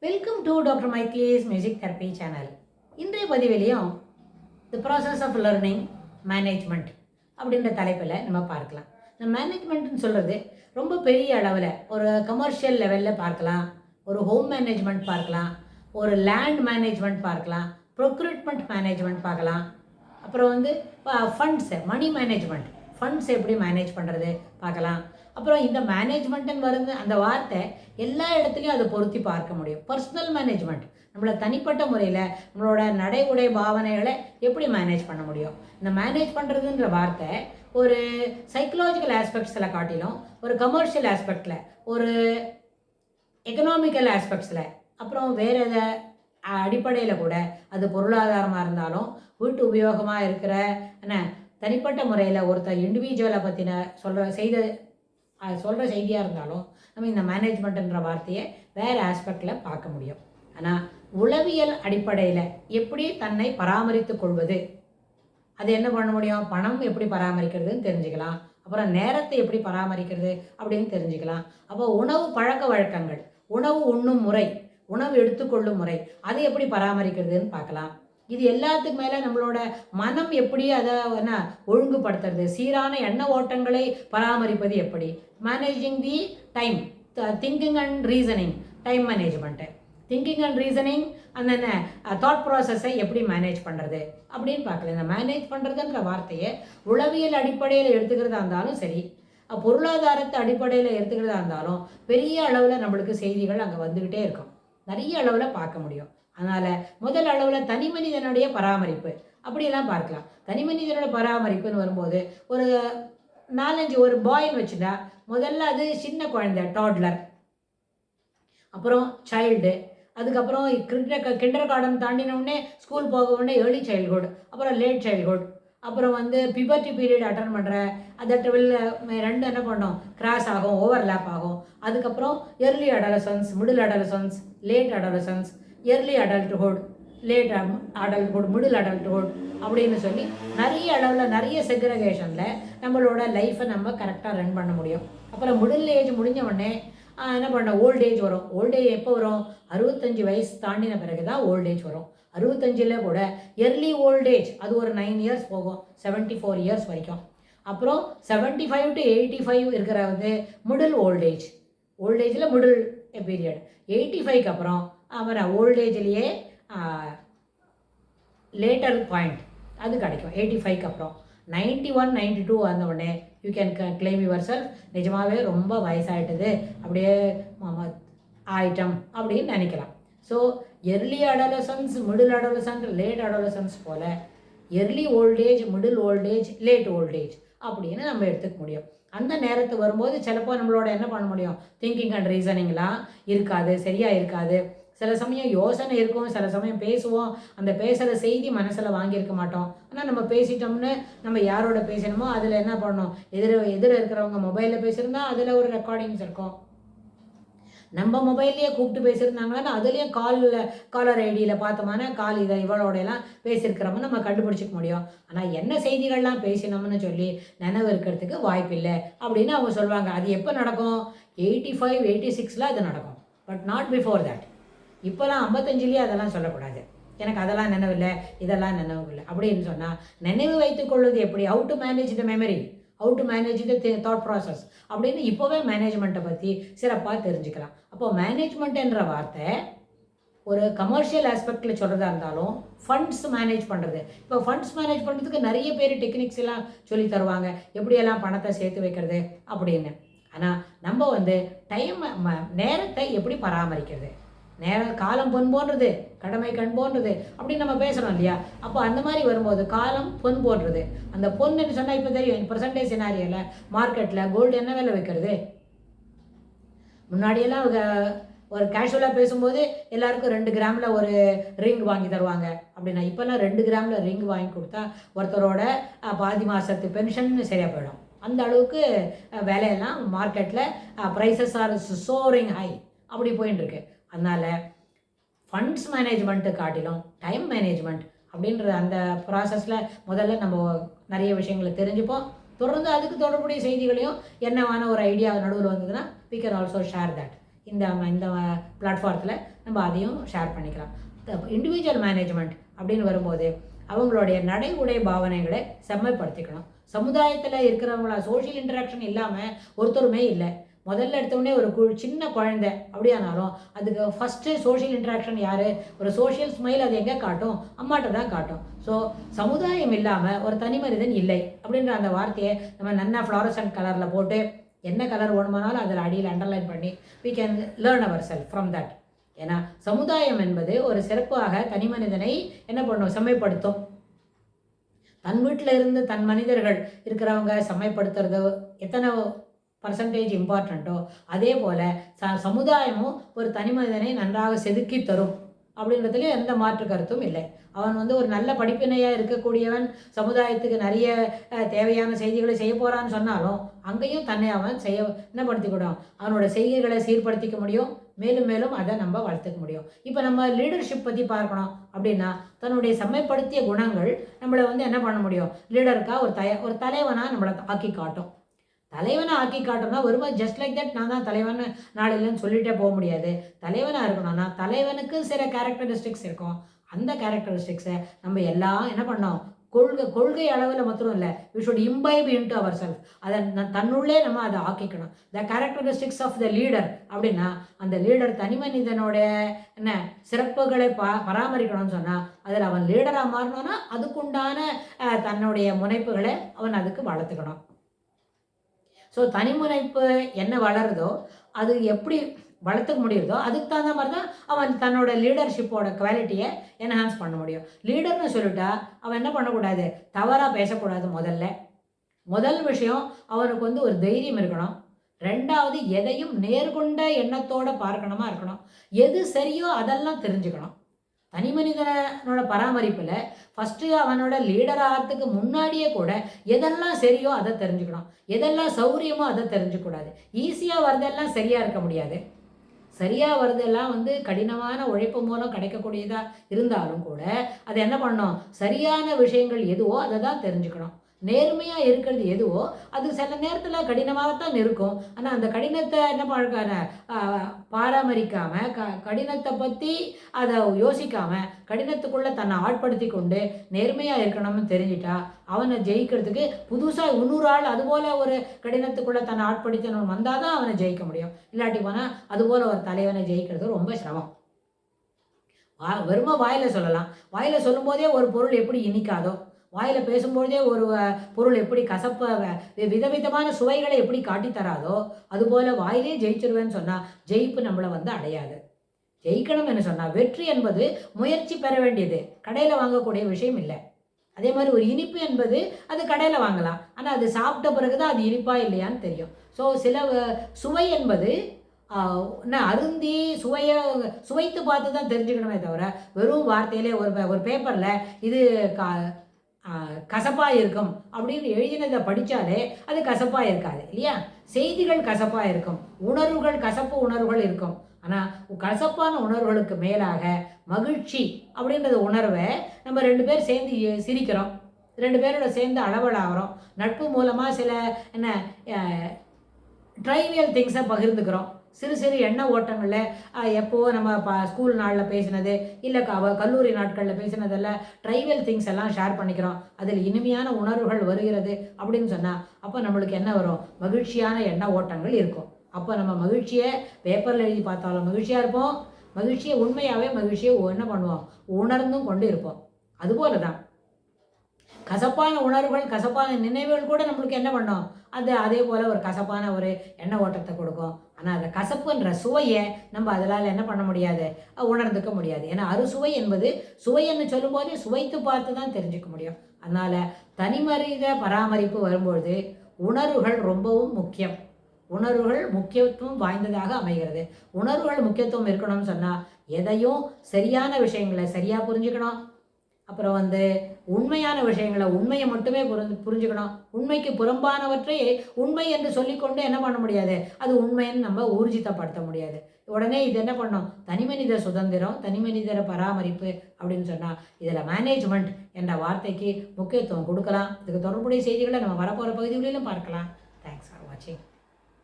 Welcome to doctor மைக்லீஸ் music therapy channel. இன்றைய பதிவிலையும் the process of learning management அப்படின்ற தலைப்பில் நம்ம பார்க்கலாம். இந்த மேனேஜ்மெண்ட்னு சொல்கிறது ரொம்ப பெரிய அளவில் ஒரு கமர்ஷியல் லெவலில் பார்க்கலாம், ஒரு ஹோம் மேனேஜ்மெண்ட் பார்க்கலாம், ஒரு லேண்ட் மேனேஜ்மெண்ட் பார்க்கலாம், ப்ரொக்ரூட்மெண்ட் மேனேஜ்மெண்ட் பார்க்கலாம். அப்புறம் ஃபண்ட்ஸு மணி மேனேஜ்மெண்ட், ஃபண்ட்ஸ் எப்படி மேனேஜ் பண்ணுறது பார்க்கலாம். அப்புறம் இந்த மேனேஜ்மெண்ட்டுன்னு வருது அந்த வார்த்தை எல்லா இடத்துலையும் அதை பொருத்தி பார்க்க முடியும். பர்சனல் மேனேஜ்மெண்ட், நம்மளை தனிப்பட்ட முறையில் நம்மளோட நடை உடை பாவனைகளை எப்படி மேனேஜ் பண்ண முடியும். இந்த மேனேஜ் பண்ணுறதுன்ற வார்த்தை ஒரு சைக்கலாஜிக்கல் ஆஸ்பெக்ட்ஸில் காட்டிலும் ஒரு கமர்ஷியல் ஆஸ்பெக்டில், ஒரு எக்கனாமிக்கல் ஆஸ்பெக்ட்ஸில், அப்புறம் வேறு எதை அடிப்படையில் கூட அது பொருளாதாரமாக இருந்தாலும் வீட்டு உபயோகமாக இருக்கிற என்ன தனிப்பட்ட முறையில் ஒருத்தர் இண்டிவிஜுவலை பற்றின சொல்கிற செய்தியாக இருந்தாலும் நம்ம இந்த மேனேஜ்மெண்ட்டுன்ற வார்த்தையை வேறு ஆஸ்பெக்டில் பார்க்க முடியும். ஆனால் உளவியல் அடிப்படையில் எப்படி தன்னை பராமரித்து கொள்வது, அது என்ன பண்ண முடியும், பணம் எப்படி பராமரிக்கிறதுன்னு தெரிஞ்சுக்கலாம். அப்புறம் நேரத்தை எப்படி பராமரிக்கிறது அப்படின்னு தெரிஞ்சுக்கலாம். அப்போ உணவு பழக்க வழக்கங்கள், உணவு உண்ணும் முறை, உணவு எடுத்துக்கொள்ளும் முறை, அதை எப்படி பராமரிக்கிறதுன்னு பார்க்கலாம். இது எல்லாத்துக்கு மேலே நம்மளோட மனம் எப்படி அதை என்ன ஒழுங்குபடுத்துறது, சீரான எண்ண ஓட்டங்களை பராமரிப்பது எப்படி, managing the time, thinking and reasoning, time management, thinking and reasoning, அந்த தாட் ப்ராசஸை எப்படி மேனேஜ் பண்ணுறது அப்படின்னு பார்க்கலாம். இந்த மேனேஜ் பண்ணுறதுன்ற வார்த்தையை உளவியல் அடிப்படையில் எடுத்துக்கிறதா இருந்தாலும் சரி, பொருளாதாரத்தை அடிப்படையில் எடுத்துக்கிறதா இருந்தாலும் பெரிய அளவில் நம்மளுக்கு செய்திகள் அங்கே வந்துக்கிட்டே இருக்கும், நிறைய அளவில் பார்க்க முடியும். அதனால் முதல் அளவில் தனி மனிதனுடைய பராமரிப்பு அப்படியெல்லாம் பார்க்கலாம். தனி மனிதனோட பராமரிப்புன்னு வரும்போது ஒரு 4-5 ஒரு பாய்ன்னு வச்சுட்டா முதல்ல அது சின்ன குழந்தை டாட்லர், அப்புறம் சைல்டு, அதுக்கப்புறம் கிண்டர் கார்டன் தாண்டினோடனே ஸ்கூல் போக உடனே ஏர்லி சைல்ட்ஹுட், அப்புறம் லேட் சைல்ட்ஹுட், அப்புறம் பிபர்ட்டி பீரியட் அட்டன் பண்ணுற அதை ரெண்டு என்ன பண்ணோம் கிராஸ் ஆகும், ஓவர்லேப் ஆகும். அதுக்கப்புறம் early adolescence, middle adolescence, late adolescence, early adulthood, late adulthood, middle adulthood அப்படின்னு சொல்லி நிறைய அளவில் நிறைய செக்ரிகேஷனில் நம்மளோட லைஃப்பை நம்ம கரெக்டாக ரன் பண்ண முடியும். அப்புறம் மிடில் ஏஜ் முடிஞ்ச உடனே என்ன பண்ண ஓல்டேஜ் வரும். ஓல்டேஜ் எப்போ வரும், 65 வயசு தாண்டின பிறகு தான் ஓல்டேஜ் வரும். 65 கூட எர்லி ஓல்டேஜ், அது ஒரு 9 இயர்ஸ் போகும், 74 இயர்ஸ் வரைக்கும். அப்புறம் 75 to 85 இருக்கிற மிடில் ஓல்டேஜ், ஓல்டேஜில் மிடில் பீரியட். 85க்கு அப்புறம் அப்புறம் ஓல்டேஜ்லேயே லேட்டர் பாயிண்ட் அது கிடைக்கும். 85க்கு அப்புறம் 91, 92 வந்த உடனே you can claim yourself, நிஜமாகவே ரொம்ப வயசாகிட்டது அப்படியே ஆயிட்டம் அப்படின்னு நினைக்கலாம். So early adolescence, middle adolescence, late adolescence போல் early old age, middle old age, late old age அப்படின்னு நம்ம எடுத்துக்க முடியும். அந்த நேரத்துக்கு வரும்போது சிலப்போ நம்மளோட என்ன பண்ண முடியும், திங்கிங் அண்ட் ரீசனிங்லாம் இருக்காது, சரியாக இருக்காது. சில சமயம் யோசனை இருக்கும், சில சமயம் பேசுவோம், அந்த பேசுகிற செய்தி மனசில் வாங்கியிருக்க மாட்டோம். ஆனால் நம்ம பேசிட்டோம்னு நம்ம யாரோட பேசணுமோ அதில் என்ன பண்ணோம், எதிர இருக்கிறவங்க மொபைலில் பேசியிருந்தா அதில் ஒரு ரெக்கார்டிங்ஸ் இருக்கும். நம்ம மொபைல்லையே கூப்பிட்டு பேசியிருந்தாங்கன்னா அதுலேயும் காலர் ஐடியில் பார்த்தோம்னா கால் இதை இவளோடையெல்லாம் பேசியிருக்கிறோம்னு நம்ம கண்டுபிடிச்சிக்க முடியும். ஆனால் என்ன செய்திகள்லாம் பேசினோம்னு சொல்லி நினைவு இருக்கிறதுக்கு வாய்ப்பில்லை அப்படின்னு அவங்க சொல்லுவாங்க. அது எப்போ நடக்கும், 85, 86 அது நடக்கும், பட் நாட் பிஃபோர் தட். இப்போலாம் 55 அதெல்லாம் சொல்லக்கூடாது, எனக்கு அதெல்லாம் நினைவில்லை, இதெல்லாம் நினைவு இல்லை அப்படின்னு சொன்னால் நினைவு வைத்துக்கொள்வது எப்படி, how to manage the memory, how to manage the thought process அப்படின்னு இப்போவே மேனேஜ்மெண்ட்டை பற்றி சிறப்பாக தெரிஞ்சுக்கலாம். அப்போது மேனேஜ்மெண்ட் என்ற வார்த்தை ஒரு கமர்ஷியல் ஆஸ்பெக்டில் சொல்கிறதா இருந்தாலும் ஃபண்ட்ஸ் மேனேஜ் பண்ணுறது. இப்போ ஃபண்ட்ஸ் மேனேஜ் பண்ணுறதுக்கு நிறைய பேர் டெக்னிக்ஸ் எல்லாம் சொல்லி தருவாங்க, எப்படியெல்லாம் பணத்தை சேர்த்து வைக்கிறது அப்படின்னு. ஆனால் நம்ம டைம் நேரத்தை எப்படி பராமரிக்கிறது, காலம் பொன் போன்றது, கடமை கண் போன்றது அப்படின்னு நம்ம பேசுகிறோம் இல்லையா. அப்போ அந்த மாதிரி வரும்போது காலம் பொன் போன்றது. அந்த பொண்ணுன்னு சொன்னால் இப்போ தெரியும், பர்சன்டேஜ் சினாரியில் மார்க்கெட்டில் கோல்டு என்ன விலை வைக்கிறது. முன்னாடியெல்லாம் ஒரு கேஷுவலாக பேசும்போது எல்லாருக்கும் 2 கிராமில் ஒரு ரிங் வாங்கி தருவாங்க அப்படின்னா, இப்போல்லாம் 2 கிராமில் ரிங் வாங்கி கொடுத்தா ஒருத்தரோட பாதி மாதத்து பென்ஷன் சரியாக போயிடும். அந்த அளவுக்கு விலையெல்லாம் மார்க்கெட்டில் ப்ரைஸஸ் ஆர் சோரிங் ஹை அப்படி போயின்னு இருக்கு. அதனால் ஃபண்ட்ஸ் மேனேஜ்மெண்ட்டு காட்டிலும் டைம் மேனேஜ்மெண்ட் அப்படின்ற அந்த ப்ராசஸில் முதல்ல நம்ம நிறைய விஷயங்களை தெரிஞ்சுப்போம். தொடர்ந்து அதுக்கு தொடர்புடைய செய்திகளையும் என்னவான ஒரு ஐடியா நடுவில் வந்ததுன்னா we can also share that. இந்த இந்த பிளாட்ஃபார்த்தில் நம்ம அதையும் ஷேர் பண்ணிக்கலாம். இண்டிவிஜுவல் மேனேஜ்மெண்ட் அப்படின்னு வரும்போது அவங்களுடைய நடை உடை பாவனைகளை செம்மைப்படுத்திக்கணும். சமுதாயத்தில் இருக்கிறவங்கள சோஷியல் இன்டராக்ஷன் இல்லாமல் ஒருத்தருமே இல்லை. முதல்ல எடுத்தோடனே ஒரு சின்ன குழந்தை அப்படியானாலும் அதுக்கு ஃபஸ்ட்டு சோஷியல் இன்ட்ராக்ஷன் யார்? ஒரு சோஷியல் ஸ்மைல் அது எங்கே காட்டும்? அம்மாட்ட தான் காட்டும். ஸோ சமுதாயம் இல்லாமல் ஒரு தனி மனிதன் இல்லை அப்படின்ற அந்த வார்த்தையை நம்ம நன்னா ஃப்ளாரசன்ட் கலரில் போட்டு என்ன கலர் வேணுமானாலும் அதில் அடியில் அண்டர்லைன் பண்ணி we can learn ourselves from that. ஏன்னா சமுதாயம் என்பது ஒரு சிறப்பாக தனி மனிதனை என்ன பண்ணும்? செம்மைப்படுத்தும். தன் வீட்டில் இருந்து தன் மனிதர்கள் இருக்கிறவங்க செம்மைப்படுத்துறது எத்தனை பர்சன்டேஜ் இம்பார்ட்டண்ட்டோ அதே போல் சமுதாயமும் ஒரு தனி மனிதனை நன்றாக செதுக்கி தரும் அப்படின்றதுலேயும் எந்த மாற்று கருத்தும் இல்லை. அவன் ஒரு நல்ல படிப்பினையாக இருக்கக்கூடியவன் சமுதாயத்துக்கு நிறைய தேவையான செய்திகளை செய்ய போகிறான்னு சொன்னாலும் அங்கேயும் தன்னை அவன் என்ன படுத்திக்கூடும்? அவனோட செய்கைகளை சீர்படுத்திக்க முடியும். மேலும் மேலும் அதை நம்ம வளர்த்துக்க முடியும். இப்போ நம்ம லீடர்ஷிப் பற்றி பார்க்கணும் அப்படின்னா தன்னுடைய செம்மைப்படுத்திய குணங்கள் நம்மளை என்ன பண்ண முடியும்? லீடருக்காக ஒரு தலைவனாக நம்மளை ஆக்கி காட்டும். தலைவனை ஆக்கி காட்டணும்னா வருமா ஜஸ்ட் லைக் தட் நான் தான் தலைவன் நாளில்லைன்னு சொல்லிகிட்டே போக முடியாது. தலைவனாக இருக்கணும்னா தலைவனுக்கு சில கேரக்டரிஸ்டிக்ஸ் இருக்கும். அந்த கேரக்டரிஸ்டிக்ஸை நம்ம எல்லாம் என்ன பண்ணோம்? கொள்கை அளவில் மாத்திரம் இல்லை, we should imbibe into our self. அதை தன்னுள்ளே நம்ம அதை ஆக்கிக்கணும். The characteristics of the leader அப்படின்னா அந்த லீடர் தனி மனிதனோட என்ன சிறப்புகளை பராமரிக்கணும்னு சொன்னால் அதில் அவன் லீடராக மாறணும்னா அதுக்குண்டான தன்னுடைய முனைப்புகளை அவன் அதுக்கு வளர்த்துக்கணும். ஸோ தனிமுனைப்பு என்ன வளருதோ அது எப்படி வளர்த்துக்க முடியுதோ அதுக்கு தகுந்த மாதிரி தான் அவன் தன்னோட லீடர்ஷிப்போட குவாலிட்டியை என்ஹான்ஸ் பண்ண முடியும். லீடர்னு சொல்லிட்டா அவன் என்ன பண்ணக்கூடாது? தவறாக பேசக்கூடாது. முதல் விஷயம் அவனுக்கு ஒரு தைரியம் இருக்கணும். ரெண்டாவது எதையும் நேர்கொண்ட எண்ணத்தோட பார்க்கணுமா இருக்கணும். எது சரியோ அதெல்லாம் தெரிஞ்சுக்கணும். தனி மனிதனோட பராமரிப்பில் ஃபஸ்ட்டு அவனோட லீடர் ஆகிறதுக்கு முன்னாடியே கூட எதெல்லாம் சரியோ அதை தெரிஞ்சுக்கணும். எதெல்லாம் சௌரியமோ அதை தெரிஞ்சுக்கூடாது. ஈஸியாக வரதெல்லாம் சரியாக இருக்க முடியாது. சரியாக வரதெல்லாம் கடினமான உழைப்பு மூலம் கிடைக்கக்கூடியதாக இருந்தாலும் கூட அதை என்ன பண்ணணும்? சரியான விஷயங்கள் எதுவோ அதை தான் தெரிஞ்சுக்கணும். நேர்மையாக இருக்கிறது எதுவோ அது சில நேரத்தில் கடினமாகத்தான் இருக்கும். ஆனால் அந்த கடினத்தை என்ன பராமரிக்காமல் கடினத்தை பற்றி அதை யோசிக்காமல் கடினத்துக்குள்ளே தன்னை ஆட்படுத்தி கொண்டு நேர்மையாக இருக்கணும்னு தெரிஞ்சிட்டா அவனை ஜெயிக்கிறதுக்கு புதுசாக 100 ஆள் அதுபோல் ஒரு கடினத்துக்குள்ளே தன்னை ஆட்படுத்தணும் வந்தால் தான் அவனை ஜெயிக்க முடியும். இல்லாட்டி போனால் அதுபோல் ஒரு தலைவனை ஜெயிக்கிறது ரொம்ப சிரமம். வெறுமை வாயில் சொல்லலாம். வாயில் சொல்லும்போதே ஒரு பொருள் எப்படி இனிக்காதோ, வாயில் பேசும்போதே ஒரு பொருள் எப்படி விதவிதமான சுவைகளை எப்படி காட்டித்தராதோ அதுபோல் வாயிலே ஜெயிச்சிருவேன்னு சொன்னால் ஜெயிப்பு நம்மளை அடையாது. ஜெயிக்கணும் என்று சொன்னால் வெற்றி என்பது முயற்சி பெற வேண்டியது, கடையில் வாங்கக்கூடிய விஷயம் இல்லை. அதே மாதிரி ஒரு இனிப்பு என்பது அது கடையில் வாங்கலாம், ஆனால் அது சாப்பிட்ட பிறகு தான் அது இனிப்பா இல்லையான்னு தெரியும். ஸோ சில சுவை என்பது அருந்தி சுவைத்து பார்த்து தான் தெரிஞ்சுக்கணுமே தவிர வெறும் வார்த்தையிலே ஒரு பேப்பரில் இது கசப்பாக இருக்கும் அப்படின்னு எழுதினதை படித்தாலே அது கசப்பாக இருக்காது இல்லையா? செய்திகள் கசப்பாக இருக்கும், கசப்பு உணர்வுகள் இருக்கும். ஆனால் கசப்பான உணர்வுகளுக்கு மேலாக மகிழ்ச்சி அப்படின்றத உணர்வை நம்ம 2 பேர் சேர்ந்து சிரிக்கிறோம், 2 பேரோட சேர்ந்து அளவலாகிறோம், நட்பு மூலமாக சில ட்ரைவியல் திங்ஸை பகிர்ந்துக்கிறோம். சிறு சிறு எண்ண ஓட்டங்களில் எப்போது நம்ம ஸ்கூல் நாளில் பேசினது இல்லை கல்லூரி நாட்களில் பேசினதெல்லாம் ட்ரைவியல் திங்ஸ் எல்லாம் ஷேர் பண்ணிக்கிறோம். அதில் இனிமையான உணர்வுகள் வருகிறது அப்படின்னு சொன்னால் அப்போ நம்மளுக்கு என்ன வரும்? மகிழ்ச்சியான எண்ண ஓட்டங்கள் இருக்கும். அப்போ நம்ம மகிழ்ச்சியை பேப்பரில் எழுதி பார்த்தாலும் மகிழ்ச்சியாக இருப்போம். மகிழ்ச்சியை உண்மையாகவே மகிழ்ச்சியை என்ன பண்ணுவோம்? உணர்ந்தும் கொண்டு இருப்போம். அதுபோல தான் கசப்பான உணர்வுகள் கசப்பான நினைவுகள் கூட நம்மளுக்கு என்ன பண்ணோம்? அதே போல் ஒரு கசப்பான ஒரு எண்ண ஓட்டத்தை கொடுக்கும். ஆனால் அந்த கசப்புன்ற சுவையை நம்ம அதனால் என்ன பண்ண முடியாது? உணர்ந்துக்க முடியாது. ஏன்னா அறுசுவை என்பது சுவைன்னு சொல்லும்போது சுவைத்து பார்த்து தான் தெரிஞ்சுக்க முடியும். அதனால் தனிமனித பராமரிப்பு வரும்பொழுது உணர்வுகள் ரொம்பவும் முக்கியம். உணர்வுகள் முக்கியத்துவம் வாய்ந்ததாக அமைகிறது. உணர்வுகள் முக்கியத்துவம் இருக்கணும்னு சொன்னால் எதையும் சரியான விஷயங்களை சரியாக புரிஞ்சுக்கணும். அப்புறம் உண்மையான விஷயங்களை உண்மையை மட்டுமே புரிஞ்சுக்கணும். உண்மைக்கு புறம்பானவற்றை உண்மை என்று சொல்லிக்கொண்டு என்ன பண்ண முடியாது? அது உண்மைன்னு நம்ம ஊர்ஜிதப்படுத்த முடியாது. உடனே இது என்ன பண்ணோம்? தனிமனித சுதந்திரம், தனிமனிதர பராமரிப்பு அப்படின்னு சொன்னால் இதில் மேனேஜ்மெண்ட் என்ற வார்த்தைக்கு முக்கியத்துவம் கொடுக்கலாம். இதுக்கு தொடர்புடைய செய்திகளை நம்ம வரப்போகிற பகுதிகளிலும் பார்க்கலாம். தேங்க்ஸ் ஃபார் வாட்சிங்.